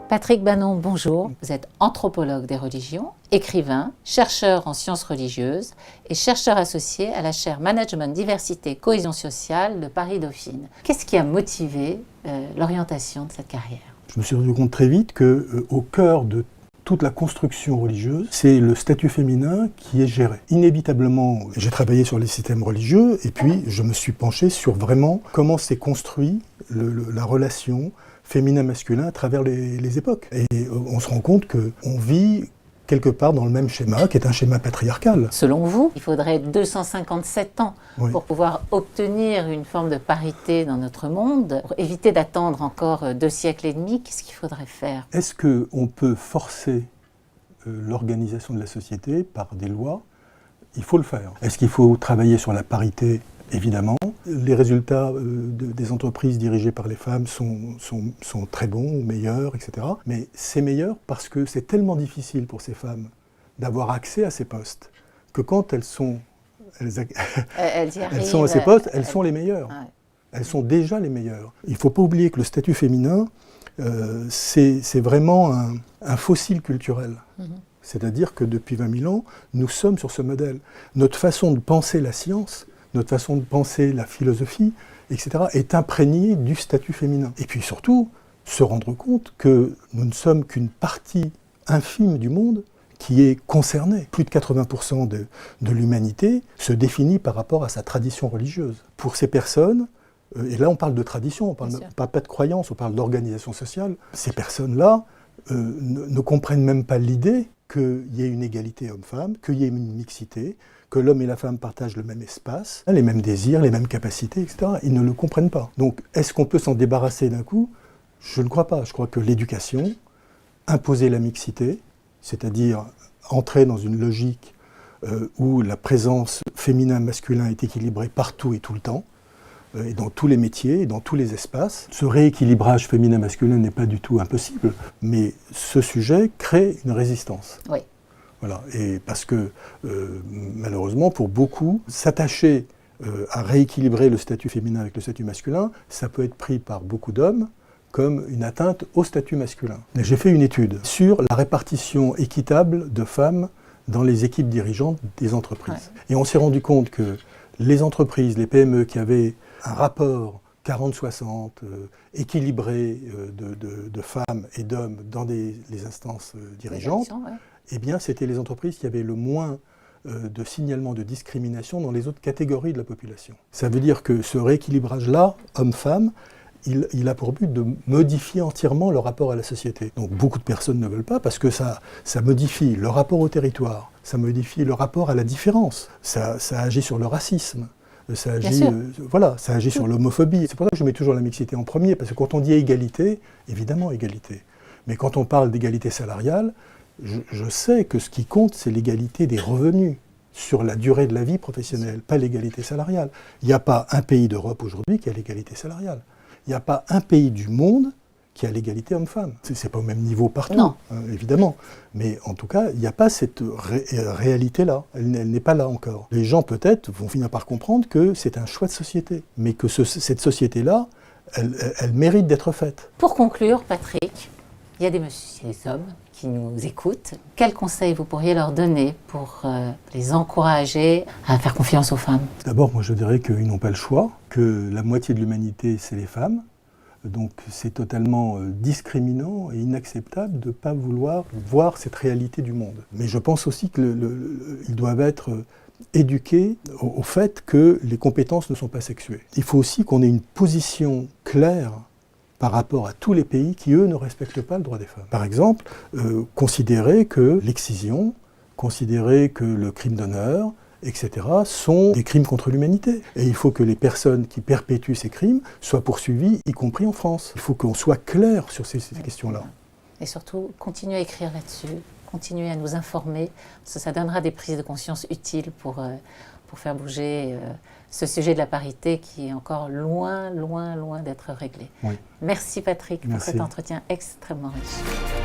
Patrick Bannon, bonjour. Vous êtes anthropologue des religions, écrivain, chercheur en sciences religieuses et chercheur associé à la chaire Management, Diversité, Cohésion sociale de Paris-Dauphine. Qu'est-ce qui a motivé l'orientation de cette carrière? Je me suis rendu compte très vite qu'au cœur de toute la construction religieuse, c'est le statut féminin qui est géré. Inévitablement, j'ai travaillé sur les systèmes religieux et puis je me suis penché sur vraiment comment s'est construit la relation féminin-masculin à travers les époques. Et on se rend compte qu'on vit quelque part dans le même schéma, qui est un schéma patriarcal. Selon vous, il faudrait 257 ans Oui. pour pouvoir obtenir une forme de parité dans notre monde. Pour éviter d'attendre encore 2 siècles et demi, qu'est-ce qu'il faudrait faire? Est-ce qu'on peut forcer l'organisation de la société par des lois? Il faut le faire. Est-ce qu'il faut travailler sur la parité? Évidemment. Les résultats des entreprises dirigées par les femmes sont très bons ou meilleurs, etc. Mais c'est meilleur parce que c'est tellement difficile pour ces femmes d'avoir accès à ces postes que quand elles sont à ces postes, elles sont les meilleures. Ouais. Elles sont déjà les meilleures. Il ne faut pas oublier que le statut féminin, c'est vraiment un fossile culturel. C'est-à-dire que depuis 20 000 ans, nous sommes sur ce modèle. Notre façon de penser la science, notre façon de penser la philosophie, etc., est imprégnée du statut féminin. Et puis surtout, se rendre compte que nous ne sommes qu'une partie infime du monde qui est concernée. Plus de 80% de l'humanité se définit par rapport à sa tradition religieuse. Pour ces personnes, et là on parle de tradition, on parle pas de croyance, on parle d'organisation sociale, ces personnes-là ne comprennent même pas l'idée qu'il y ait une égalité homme-femme, qu'il y ait une mixité, que l'homme et la femme partagent le même espace, les mêmes désirs, les mêmes capacités, etc. Ils ne le comprennent pas. Donc, est-ce qu'on peut s'en débarrasser d'un coup? Je ne crois pas. Je crois que l'éducation, imposer la mixité, c'est-à-dire entrer dans une logique où la présence féminin-masculin est équilibrée partout et tout le temps, et dans tous les métiers, et dans tous les espaces. Ce rééquilibrage féminin-masculin n'est pas du tout impossible, mais ce sujet crée une résistance. Oui. Voilà. Et parce que, malheureusement, pour beaucoup, s'attacher à rééquilibrer le statut féminin avec le statut masculin, ça peut être pris par beaucoup d'hommes comme une atteinte au statut masculin. J'ai fait une étude sur la répartition équitable de femmes dans les équipes dirigeantes des entreprises. Ouais. Et on s'est rendu compte que les entreprises, les PME qui avaient un rapport 40-60 équilibré de femmes et d'hommes dans les instances dirigeantes, eh bien, c'était les entreprises qui avaient le moins de signalements de discrimination dans les autres catégories de la population. Ça veut dire que ce rééquilibrage-là, homme-femme, il a pour but de modifier entièrement le rapport à la société. Donc beaucoup de personnes ne veulent pas parce que ça modifie le rapport au territoire, ça modifie le rapport à la différence, ça agit sur le racisme. Ça agit, ça agit sur l'homophobie. C'est pour ça que je mets toujours la mixité en premier, parce que quand on dit égalité, évidemment égalité. Mais quand on parle d'égalité salariale, je sais que ce qui compte, c'est l'égalité des revenus sur la durée de la vie professionnelle, pas l'égalité salariale. Il n'y a pas un pays d'Europe aujourd'hui qui a l'égalité salariale. Il n'y a pas un pays du monde qui a l'égalité homme-femme. C'est pas au même niveau partout, évidemment. Mais en tout cas, il n'y a pas cette réalité-là. Elle n'est pas là encore. Les gens, peut-être, vont finir par comprendre que c'est un choix de société. Mais que cette société-là, elle mérite d'être faite. Pour conclure, Patrick, il y a des hommes qui nous écoutent. Quels conseils vous pourriez leur donner pour les encourager à faire confiance aux femmes? D'abord, moi, je dirais qu'ils n'ont pas le choix, que la moitié de l'humanité, c'est les femmes. Donc c'est totalement discriminant et inacceptable de ne pas vouloir voir cette réalité du monde. Mais je pense aussi qu'ils doivent être éduqués au fait que les compétences ne sont pas sexuées. Il faut aussi qu'on ait une position claire par rapport à tous les pays qui, eux, ne respectent pas le droit des femmes. Par exemple, considérer que l'excision, considérer que le crime d'honneur, etc., sont des crimes contre l'humanité. Et il faut que les personnes qui perpétuent ces crimes soient poursuivies, y compris en France. Il faut qu'on soit clair sur ces questions-là. Et surtout, continuer à écrire là-dessus, continuer à nous informer, ça donnera des prises de conscience utiles pour faire bouger ce sujet de la parité qui est encore loin, loin, loin d'être réglé. Oui. Merci Patrick pour Merci. cet entretien extrêmement riche.